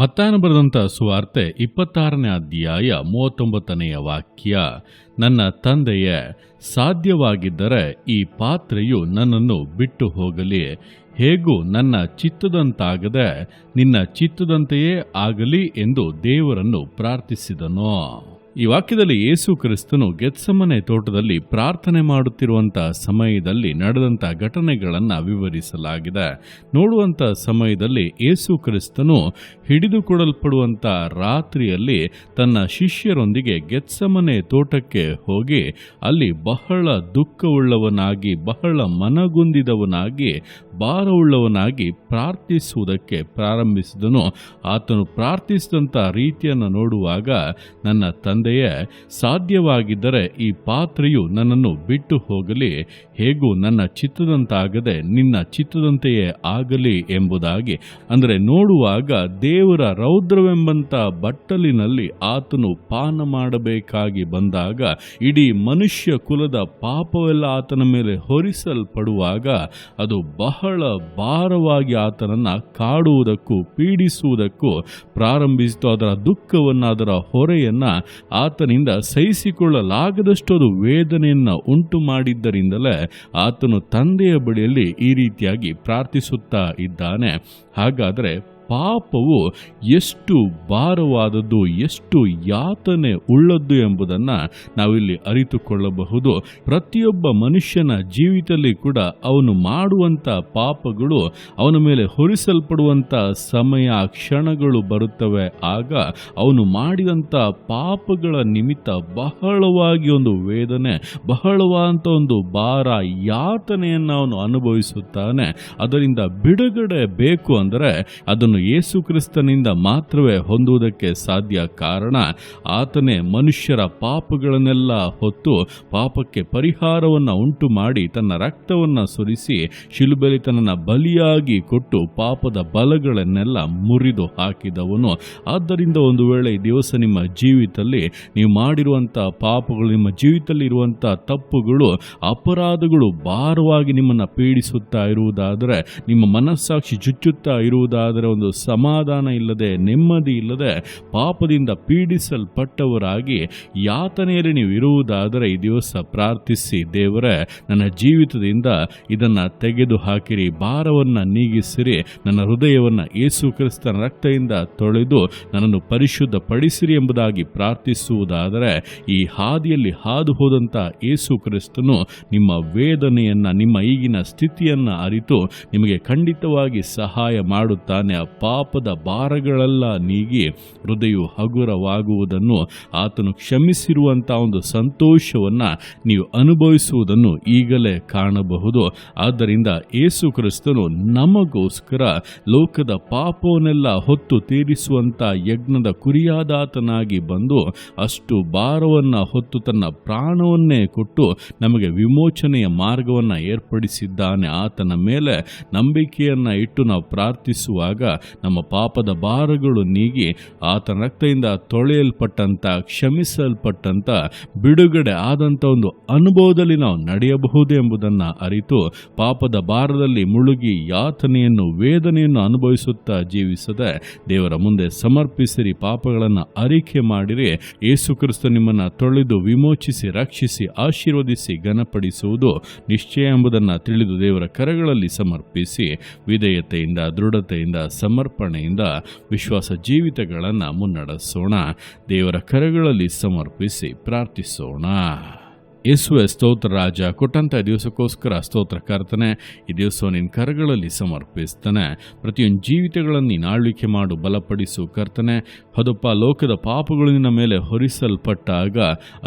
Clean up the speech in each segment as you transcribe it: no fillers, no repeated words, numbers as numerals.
ಮತ್ತಾಯನ ಬರೆದಂಥ ಸುವಾರ್ತೆ 26ನೇ ಅಧ್ಯಾಯ 39ನೆಯ ವಾಕ್ಯ. ನನ್ನ ತಂದೆಯೇ, ಸಾಧ್ಯವಾಗಿದ್ದರೆ ಈ ಪಾತ್ರೆಯು ನನ್ನನ್ನು ಬಿಟ್ಟು ಹೋಗಲಿ, ಹೇಗೂ ನನ್ನ ಚಿತ್ತದಂತಾಗದೆ ನಿನ್ನ ಚಿತ್ತದಂತೆಯೇ ಆಗಲಿ ಎಂದು ದೇವರನ್ನು ಪ್ರಾರ್ಥಿಸಿದನು. ಈ ವಾಕ್ಯದಲ್ಲಿ ಯೇಸು ಕ್ರಿಸ್ತನು ಗೆತ್ಸಮನೆ ತೋಟದಲ್ಲಿ ಪ್ರಾರ್ಥನೆ ಮಾಡುತ್ತಿರುವಂಥ ಸಮಯದಲ್ಲಿ ನಡೆದಂಥ ಘಟನೆಗಳನ್ನು ವಿವರಿಸಲಾಗಿದೆ. ನೋಡುವಂಥ ಸಮಯದಲ್ಲಿ ಯೇಸು ಕ್ರಿಸ್ತನು ಹಿಡಿದುಕೊಡಲ್ಪಡುವಂಥ ರಾತ್ರಿಯಲ್ಲಿ ತನ್ನ ಶಿಷ್ಯರೊಂದಿಗೆ ಗೆತ್ಸಮನೆ ತೋಟಕ್ಕೆ ಹೋಗಿ ಅಲ್ಲಿ ಬಹಳ ದುಃಖವುಳ್ಳವನಾಗಿ, ಬಹಳ ಮನಗುಂದಿದವನಾಗಿ, ಭಾರವುಳ್ಳವನಾಗಿ ಪ್ರಾರ್ಥಿಸುವುದಕ್ಕೆ ಪ್ರಾರಂಭಿಸಿದನು. ಆತನು ಪ್ರಾರ್ಥಿಸಿದಂಥ ರೀತಿಯನ್ನು ನೋಡುವಾಗ, ನನ್ನ ತಂದೆಯೇ, ಸಾಧ್ಯವಾಗಿದ್ದರೆ ಈ ಪಾತ್ರೆಯು ನನ್ನನ್ನು ಬಿಟ್ಟು ಹೋಗಲಿ, ಹೇಗೂ ನನ್ನ ಚಿತ್ತದಂತಾಗದೆ ನಿನ್ನ ಚಿತ್ತದಂತೆಯೇ ಆಗಲಿ ಎಂಬುದಾಗಿ, ಅಂದರೆ ನೋಡುವಾಗ ದೇವರ ರೌದ್ರವೆಂಬಂಥ ಬಟ್ಟಲಿನಲ್ಲಿ ಆತನು ಪಾನ ಮಾಡಬೇಕಾಗಿ ಬಂದಾಗ, ಇಡೀ ಮನುಷ್ಯ ಕುಲದ ಪಾಪವೆಲ್ಲ ಆತನ ಮೇಲೆ ಹೊರಿಸಲ್ಪಡುವಾಗ ಅದು ಬಹಳ ಭಾರವಾಗಿ ಆತನನ್ನು ಕಾಡುವುದಕ್ಕೂ ಪೀಡಿಸುವುದಕ್ಕೂ ಪ್ರಾರಂಭಿಸಿತು. ಅದರ ದುಃಖವನ್ನು, ಅದರ ಹೊರೆಯನ್ನು ಆತನಿಂದ ಸಹಿಸಿಕೊಳ್ಳಲಾಗದಷ್ಟು ಅದು ವೇದನೆಯನ್ನು ಉಂಟು ಮಾಡಿದ್ದರಿಂದಲೇ ಆತನು ತಂದೆಯ ಬಳಿಯಲ್ಲಿ ಈ ರೀತಿಯಾಗಿ ಪ್ರಾರ್ಥಿಸುತ್ತಾ ಇದ್ದಾನೆ. ಹಾಗಾದರೆ ಪಾಪವು ಎಷ್ಟು ಭಾರವಾದದ್ದು, ಎಷ್ಟು ಯಾತನೆ ಉಳ್ಳದ್ದು ಎಂಬುದನ್ನು ನಾವಿಲ್ಲಿ ಅರಿತುಕೊಳ್ಳಬಹುದು. ಪ್ರತಿಯೊಬ್ಬ ಮನುಷ್ಯನ ಜೀವಿತದಲ್ಲಿ ಕೂಡ ಅವನು ಮಾಡುವಂಥ ಪಾಪಗಳು ಅವನ ಮೇಲೆ ಹೊರಿಸಲ್ಪಡುವಂಥ ಸಮಯ, ಕ್ಷಣಗಳು ಬರುತ್ತವೆ. ಆಗ ಅವನು ಮಾಡಿದಂಥ ಪಾಪಗಳ ನಿಮಿತ್ತ ಬಹಳವಾಗಿ ಒಂದು ವೇದನೆ, ಬಹಳವಾದಂಥ ಒಂದು ಭಾರ, ಯಾತನೆಯನ್ನು ಅವನು ಅನುಭವಿಸುತ್ತಾನೆ. ಅದರಿಂದ ಬಿಡುಗಡೆ ಬೇಕು ಅಂದರೆ ಅದನ್ನು ಯೇಸು ಕ್ರಿಸ್ತನಿಂದ ಮಾತ್ರವೇ ಹೊಂದುವುದಕ್ಕೆ ಸಾಧ್ಯ. ಕಾರಣ ಆತನೇ ಮನುಷ್ಯರ ಪಾಪಗಳನ್ನೆಲ್ಲ ಹೊತ್ತು ಪಾಪಕ್ಕೆ ಪರಿಹಾರವನ್ನು ಉಂಟು ಮಾಡಿ ತನ್ನ ರಕ್ತವನ್ನು ಸುರಿಸಿ ಶಿಲುಬೆಯಲ್ಲಿ ತನ್ನನ್ನು ಬಲಿಯಾಗಿ ಕೊಟ್ಟು ಪಾಪದ ಬಲಗಳನ್ನೆಲ್ಲ ಮುರಿದು ಹಾಕಿದವನು. ಆದ್ದರಿಂದ ಒಂದು ವೇಳೆ ಈ ದಿವಸ ನಿಮ್ಮ ಜೀವಿತದಲ್ಲಿ ನೀವು ಮಾಡಿರುವಂಥ ಪಾಪಗಳು, ನಿಮ್ಮ ಜೀವಿತದಲ್ಲಿ ಇರುವಂಥ ತಪ್ಪುಗಳು, ಅಪರಾಧಗಳು ಭಾರವಾಗಿ ನಿಮ್ಮನ್ನು ಪೀಡಿಸುತ್ತಾ ಇರುವುದಾದರೆ, ನಿಮ್ಮ ಮನಸ್ಸಾಕ್ಷಿ ಚುಚ್ಚುತ್ತಾ ಇರುವುದಾದರೆ, ಒಂದು ಸಮಾಧಾನ ಇಲ್ಲದೆ, ನೆಮ್ಮದಿ ಇಲ್ಲದೆ, ಪಾಪದಿಂದ ಪೀಡಿಸಲ್ಪಟ್ಟವರಾಗಿ ಯಾತನೆಯಲ್ಲಿ ನೀವು ಇರುವುದಾದರೆ ಈ ದಿವಸ ಪ್ರಾರ್ಥಿಸಿ, ದೇವರೇ, ನನ್ನ ಜೀವಿತದಿಂದ ಇದನ್ನು ತೆಗೆದು ಹಾಕಿರಿ, ಭಾರವನ್ನು ನೀಗಿಸಿರಿ, ನನ್ನ ಹೃದಯವನ್ನು ಯೇಸು ಕ್ರಿಸ್ತನ ರಕ್ತದಿಂದ ತೊಳೆದು ನನ್ನನ್ನು ಪರಿಶುದ್ಧ ಪಡಿಸಿರಿ ಎಂಬುದಾಗಿ ಪ್ರಾರ್ಥಿಸುವುದಾದರೆ, ಈ ಹಾದಿಯಲ್ಲಿ ಹಾದು ಹೋದಂಥ ಯೇಸು ಕ್ರಿಸ್ತನು ನಿಮ್ಮ ವೇದನೆಯನ್ನು, ನಿಮ್ಮ ಈಗಿನ ಸ್ಥಿತಿಯನ್ನು ಅರಿತು ನಿಮಗೆ ಖಂಡಿತವಾಗಿ ಸಹಾಯ ಮಾಡುತ್ತಾನೆ. ಪಾಪದ ಭಾರಗಳೆಲ್ಲ ನೀಗಿ ಹೃದಯವು ಹಗುರವಾಗುವುದನ್ನು, ಆತನು ಕ್ಷಮಿಸಿರುವಂಥ ಒಂದು ಸಂತೋಷವನ್ನು ನೀವು ಅನುಭವಿಸುವುದನ್ನು ಈಗಲೇ ಕಾಣಬಹುದು. ಆದ್ದರಿಂದ ಯೇಸು ಕ್ರಿಸ್ತನು ನಮಗೋಸ್ಕರ ಲೋಕದ ಪಾಪವನ್ನೆಲ್ಲ ಹೊತ್ತು ತೀರಿಸುವಂಥ ಯಜ್ಞದ ಕುರಿಯಾದಾತನಾಗಿ ಬಂದು ಅಷ್ಟು ಭಾರವನ್ನು ಹೊತ್ತು ತನ್ನ ಪ್ರಾಣವನ್ನೇ ಕೊಟ್ಟು ನಮಗೆ ವಿಮೋಚನೆಯ ಮಾರ್ಗವನ್ನು ಏರ್ಪಡಿಸಿದ್ದಾನೆ. ಆತನ ಮೇಲೆ ನಂಬಿಕೆಯನ್ನು ಇಟ್ಟು ನಾವು ಪ್ರಾರ್ಥಿಸುವಾಗ ನಮ್ಮ ಪಾಪದ ಭಾರಗಳು ನೀಗಿ ಆತನ ರಕ್ತದಿಂದ ತೊಳೆಯಲ್ಪಟ್ಟಂಥ, ಕ್ಷಮಿಸಲ್ಪಟ್ಟಂಥ, ಬಿಡುಗಡೆ ಆದಂಥ ಒಂದು ಅನುಭವದಲ್ಲಿ ನಾವು ನಡೆಯಬಹುದು ಎಂಬುದನ್ನು ಅರಿತು ಪಾಪದ ಭಾರದಲ್ಲಿ ಮುಳುಗಿ ಯಾತನೆಯನ್ನು, ವೇದನೆಯನ್ನು ಅನುಭವಿಸುತ್ತಾ ಜೀವಿಸದೆ ದೇವರ ಮುಂದೆ ಸಮರ್ಪಿಸಿರಿ, ಪಾಪಗಳನ್ನು ಅರಿಕೆ ಮಾಡಿರಿ. ಯೇಸು ಕ್ರಿಸ್ತ ನಿಮ್ಮನ್ನು ತೊಳೆದು ವಿಮೋಚಿಸಿ, ರಕ್ಷಿಸಿ, ಆಶೀರ್ವದಿಸಿ, ಘನಪಡಿಸುವುದು ನಿಶ್ಚಯ ಎಂಬುದನ್ನು ತಿಳಿದು ದೇವರ ಕರಗಳಲ್ಲಿ ಸಮರ್ಪಿಸಿ ವಿಧೇಯತೆಯಿಂದ, ದೃಢತೆಯಿಂದ, ಸಮರ್ಪಣೆಯಿಂದ ವಿಶ್ವಾಸ ಜೀವಿತಗಳನ್ನು ಮುನ್ನಡೆಸೋಣ. ದೇವರ ಕರಗಳಲ್ಲಿ ಸಮರ್ಪಿಸಿ ಪ್ರಾರ್ಥಿಸೋಣ. ಯೇಸುವೆ, ಸ್ತೋತ್ರ ರಾಜ, ಕೊಟ್ಟಂಥ ದಿವಸಕ್ಕೋಸ್ಕರ ಸ್ತೋತ್ರ ಕರ್ತನೆ. ಈ ದಿವಸ ನಿನ್ನ ಕರಗಳಲ್ಲಿ ಸಮರ್ಪಿಸ್ತಾನೆ. ಪ್ರತಿಯೊಂದು ಜೀವಿತಗಳನ್ನು ನೀನು ಆಳ್ವಿಕೆ ಮಾಡು, ಬಲಪಡಿಸು ಕರ್ತನೆ. ಹೌದಪ್ಪ, ಲೋಕದ ಪಾಪಗಳು ನಿನ್ನ ಮೇಲೆ ಹೊರಿಸಲ್ಪಟ್ಟಾಗ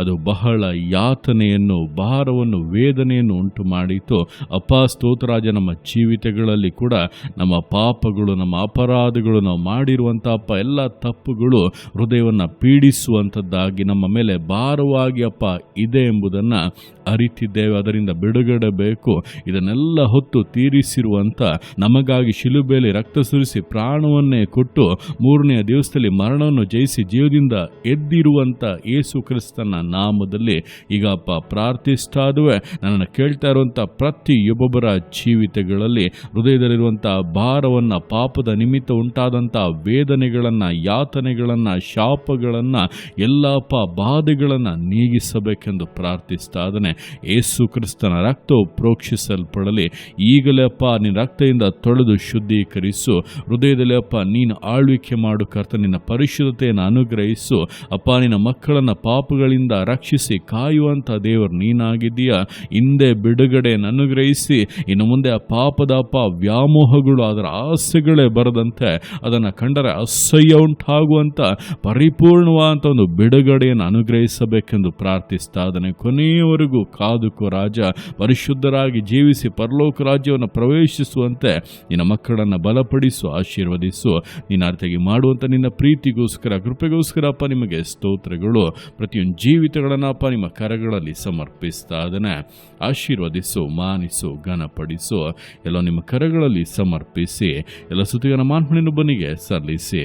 ಅದು ಬಹಳ ಯಾತನೆಯನ್ನು, ಭಾರವನ್ನು, ವೇದನೆಯನ್ನು ಉಂಟು ಮಾಡಿತು. ಅಪ್ಪ ಸ್ತೋತ್ರ ರಾಜ, ನಮ್ಮ ಜೀವಿತಗಳಲ್ಲಿ ಕೂಡ ನಮ್ಮ ಪಾಪಗಳು, ನಮ್ಮ ಅಪರಾಧಗಳು, ನಾವು ಮಾಡಿರುವಂಥ ಅಪ್ಪ ಎಲ್ಲ ತಪ್ಪುಗಳು ಹೃದಯವನ್ನು ಪೀಡಿಸುವಂಥದ್ದಾಗಿ ನಮ್ಮ ಮೇಲೆ ಭಾರವಾಗಿ ಅಪ್ಪ ಇದೆ ಎಂಬುದನ್ನು ಎಂಬುದನ್ನು ಅರಿತಿದ್ದೇವೆ. ಅದರಿಂದ ಬಿಡುಗಡೆ ಬೇಕು. ಇದನ್ನೆಲ್ಲ ಹೊತ್ತು ತೀರಿಸಿರುವಂಥ, ನಮಗಾಗಿ ಶಿಲುಬೆಯಲ್ಲಿ ರಕ್ತ ಸುರಿಸಿ ಪ್ರಾಣವನ್ನೇ ಕೊಟ್ಟು 3ನೇ ದಿವಸದಲ್ಲಿ ಮರಣವನ್ನು ಜಯಿಸಿ ಜೀವದಿಂದ ಎದ್ದಿರುವಂಥ ಯೇಸು ಕ್ರಿಸ್ತನ ನಾಮದಲ್ಲಿ ಈಗ ಅಪ್ಪ ಪ್ರಾರ್ಥಿಸ್ತಾದುವೆ. ನನ್ನನ್ನು ಕೇಳ್ತಾ ಇರುವಂಥ ಪ್ರತಿಯೊಬ್ಬೊಬ್ಬರ ಜೀವಿತಗಳಲ್ಲಿ ಹೃದಯದಲ್ಲಿರುವಂಥ ಭಾರವನ್ನು, ಪಾಪದ ನಿಮಿತ್ತ ಉಂಟಾದಂಥ ವೇದನೆಗಳನ್ನು, ಯಾತನೆಗಳನ್ನು, ಶಾಪಗಳನ್ನು, ಎಲ್ಲಪ್ಪ ಬಾಧೆಗಳನ್ನು ನೀಗಿಸಬೇಕೆಂದು ಪ್ರಾರ್ಥಿಸ್ತಾದನೆ. ಯೇಸು ಕ್ರಿಸ್ತನ ರಕ್ತವು ಪ್ರೋಕ್ಷಿಸಲ್ಪಡಲಿ. ಈಗಲೇ ಅಪ್ಪ ನಿನ್ನ ರಕ್ತದಿಂದ ತೊಳೆದು ಶುದ್ಧೀಕರಿಸು. ಹೃದಯದಲ್ಲಿ ಅಪ್ಪ ನೀನು ಆಳ್ವಿಕೆ ಮಾಡು ಕರ್ತ. ನಿನ್ನ ಪರಿಶುದ್ಧತೆಯನ್ನು ಅನುಗ್ರಹಿಸು ಅಪ್ಪ. ನಿನ್ನ ಮಕ್ಕಳನ್ನು ಪಾಪಗಳಿಂದ ರಕ್ಷಿಸಿ ಕಾಯುವಂಥ ದೇವರು ನೀನಾಗಿದ್ದೀಯಾ. ಹಿಂದೆ ಬಿಡುಗಡೆಯನ್ನು ಅನುಗ್ರಹಿಸಿ ಇನ್ನು ಮುಂದೆ ಆ ಪಾಪದ ವ್ಯಾಮೋಹಗಳು, ಅದರ ಆಸೆಗಳೇ ಬರದಂತೆ, ಅದನ್ನು ಕಂಡರೆ ಅಸಹ್ಯ ಉಂಟಾಗುವಂಥ ಪರಿಪೂರ್ಣವಾದಂಥ ಒಂದು ಬಿಡುಗಡೆಯನ್ನು ಅನುಗ್ರಹಿಸಬೇಕೆಂದು ಪ್ರಾರ್ಥಿಸ್ತಾದನೆ. ಕೊನೆಯವರೆಗೂ ಕಾದುಕೋ ರಾಜ. ಪರಿಶುದ್ಧರಾಗಿ ಜೀವಿಸಿ ಪರಲೋಕ ರಾಜ್ಯವನ್ನು ಪ್ರವೇಶಿಸುವಂತೆ ನಿನ್ನ ಮಕ್ಕಳನ್ನು ಬಲಪಡಿಸು, ಆಶೀರ್ವದಿಸು. ನಿನ್ನ ಅರ್ಥಗೆ ಮಾಡುವಂಥ ನಿನ್ನ ಪ್ರೀತಿಗೋಸ್ಕರ, ಕೃಪೆಗೋಸ್ಕರ ಅಪ್ಪ ನಿಮಗೆ ಸ್ತೋತ್ರಗಳು. ಪ್ರತಿಯೊಂದು ಜೀವಿತಗಳನ್ನು ಅಪ್ಪ ನಿಮ್ಮ ಕರಗಳಲ್ಲಿ ಸಮರ್ಪಿಸ್ತಾದನೆ. ಆಶೀರ್ವದಿಸು, ಮಾನಿಸು, ಘನಪಡಿಸು. ಎಲ್ಲ ನಿಮ್ಮ ಕರಗಳಲ್ಲಿ ಸಮರ್ಪಿಸಿ ಎಲ್ಲ ಸ್ತುತಿಯನ್ನು ಮಾನ್ಮನಿನ ಬನಿಗೆ ಸಲ್ಲಿಸಿ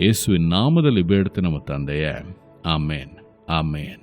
ಯೇಸುವಿನ ನಾಮದಲ್ಲಿ ಬೇಡ್ತೇನೆ ನಮ್ಮ ತಂದೆಯೇ. ಆಮೇನ್, ಆಮೇನ್.